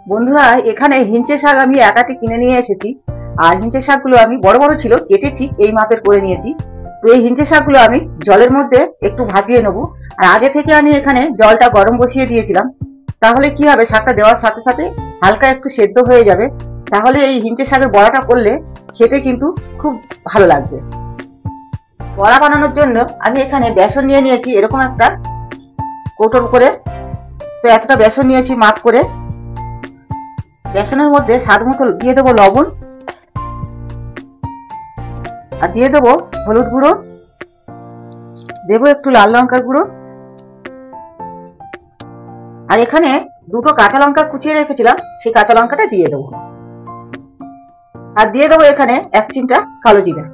বন্ধুরা, এখানে হিঞ্চে শাক আমি একাটি কিনে নিয়ে এসেছি। আর হিঞ্চে শাকগুলো আমি বড় বড় ছিল, কেটে ঠিক এই মাপের করে নিয়েছি। তো এই হিঞ্চে শাকগুলো আমি জলের মধ্যে একটু ভাপিয়ে নেবো। আর আগে থেকে আমি এখানে জলটা গরম বসিয়ে দিয়েছিলাম। তাহলে কি হবে, শাকটা দেওয়ার সাথে সাথে হালকা একটু সেদ্ধ হয়ে যাবে। তাহলে এই হিঞ্চে শাকের বড়াটা করলে খেতে কিন্তু খুব ভালো লাগবে। বড়া বানানোর জন্য আমি এখানে বেসন নিয়ে নিয়েছি এরকম একটা কৌটোর করে। তো এতটা বেসন নিয়েছি মাপ করে। বেসনের মধ্যে স্বাদ মতো দিয়ে দেবো লবণ, আর দিয়ে দেবো হলুদ গুঁড়ো, দেবো একটু লাল লঙ্কার গুঁড়ো, আর এখানে দুটো কাঁচা লঙ্কা কুচিয়ে রেখেছিলাম, সেই কাঁচা লঙ্কাটা দিয়ে দেবো। আর দিয়ে দেবো এখানে 1 চিমটা কালো জিরা।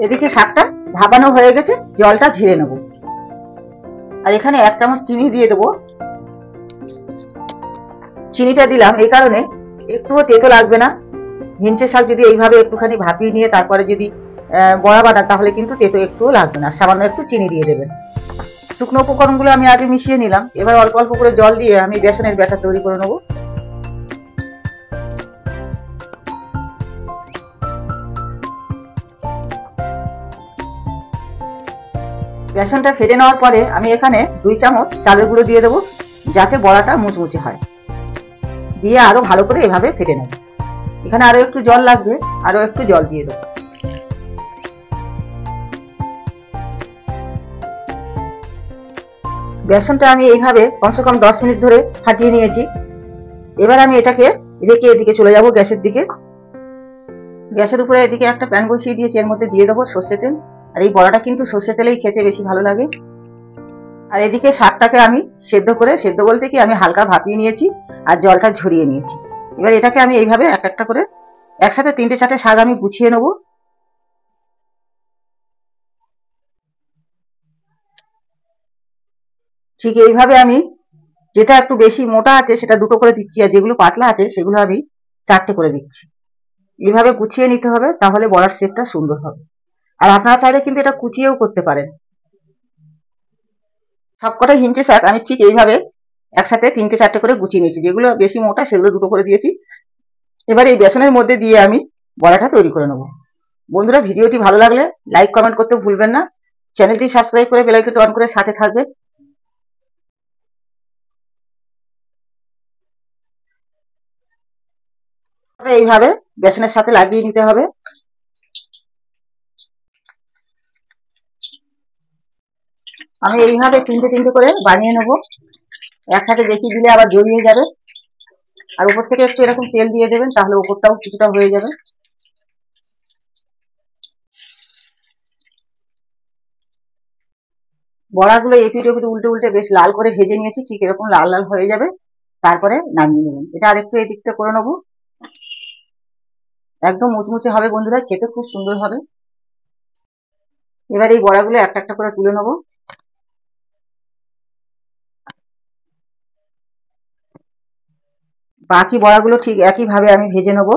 এদিকে শাকটা ভাপানো হয়ে গেছে, জলটা ঝেড়ে নেব। আর এখানে 1 চামচ চিনি দিয়ে দেবো। চিনিটা দিলাম এই কারণে, একটুও তেতো লাগবে না। হিঞ্চে শাক যদি এইভাবে একটুখানি ভাপিয়ে নিয়ে তারপরে যদি বড়া বানান, তাহলে কিন্তু তেতো একটুও লাগবে না। সামান্য একটু চিনি দিয়ে দেবেন। শুকনো উপকরণগুলো আমি আগে মিশিয়ে নিলাম। এবার অল্প অল্প করে জল দিয়ে আমি বেসনের ব্যাটার তৈরি করে নেব। বেসনটা ফেটে নেওয়ার পরে আমি এখানে 2 চামচ চালের গুঁড়ো দিয়ে দেবো, যাতে বড়াটা মুচমুচে হয়। দিয়ে আরো ভালো করে এভাবে ফেটে নেব। এখানে আরো একটু জল লাগবে, আরো একটু জল দিয়ে দেবো। বেসনটা আমি এইভাবে কমসে কম 10 মিনিট ধরে ফাটিয়ে নিয়েছি। এবার আমি এটাকে রেখে এদিকে চলে যাব গ্যাসের দিকে। গ্যাসের উপরে এদিকে একটা প্যান বসিয়ে দিয়েছি, এর মধ্যে দিয়ে দেবো সর্ষে তেল। আর এই বড়াটা কিন্তু সর্ষে তেলেই খেতে বেশি ভালো লাগে। আর এদিকে শাকটাকে আমি সেদ্ধ বলতে কি আমি হালকা ভাপিয়ে নিয়েছি আর জলটা ঝরিয়ে নিয়েছি। এবার এটাকে আমি এইভাবে এক একটা করে একসাথে 3টে 4টে শাক আমি গুছিয়ে নেবো। ঠিক এইভাবে আমি যেটা একটু বেশি মোটা আছে সেটা 2টো করে দিচ্ছি, আর যেগুলো পাতলা আছে সেগুলো আমি 4টে করে দিচ্ছি। এইভাবে গুছিয়ে নিতে হবে, তাহলে বড়ার শেপটা সুন্দর হবে। আর আপনারা চাইলে কিন্তু এটা কুচিয়েও করতে পারেন। সবকটা হিঞ্চে শাক আমি ঠিক এইভাবে একসাথে 3টে 4টে করে গুছিয়ে নিয়েছি। যেগুলো বেশি মোটা সেগুলো 2টো করে দিয়েছি। এবার এই বেসনের মধ্যে দিয়ে আমি বড়াটা তৈরি করে নেব। বন্ধুরা, ভিডিওটি ভালো লাগলে লাইক কমেন্ট করতে ভুলবেন না। চ্যানেলটি সাবস্ক্রাইব করে বেল আইকনটি অন করে সাথে থাকবেন। এইভাবে বেসনের সাথে লাগিয়ে নিতে হবে। আমি এইভাবে 3টে করে বানিয়ে নেব। একসাথে বেশি দিলে আবার জড়িয়ে যাবে। আর উপর থেকে একটু এরকম তেল দিয়ে দেবেন, তাহলে উপরটাও কিছুটা হয়ে যাবে। বড়াগুলো এপিট ওপিট উল্টে উল্টে বেশ লাল করে ভেজে নিয়েছি। ঠিক এরকম লাল লাল হয়ে যাবে, তারপরে নামিয়ে নেবেন। এটা আরেকটু এই দিকটা করে নেবো। একদম মুচমুচে হবে বন্ধুরা, খেতে খুব সুন্দর হবে। এবার এই বড়াগুলো একটা একটা করে তুলে নেবো। বাকি বড়াগুলো ঠিক একইভাবে আমি ভেজে নেবো।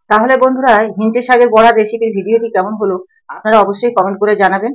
তাহলে বন্ধুরা, হিঞ্চে শাকের বড়া রেসিপির ভিডিওটি কেমন হলো আপনারা অবশ্যই কমেন্ট করে জানাবেন।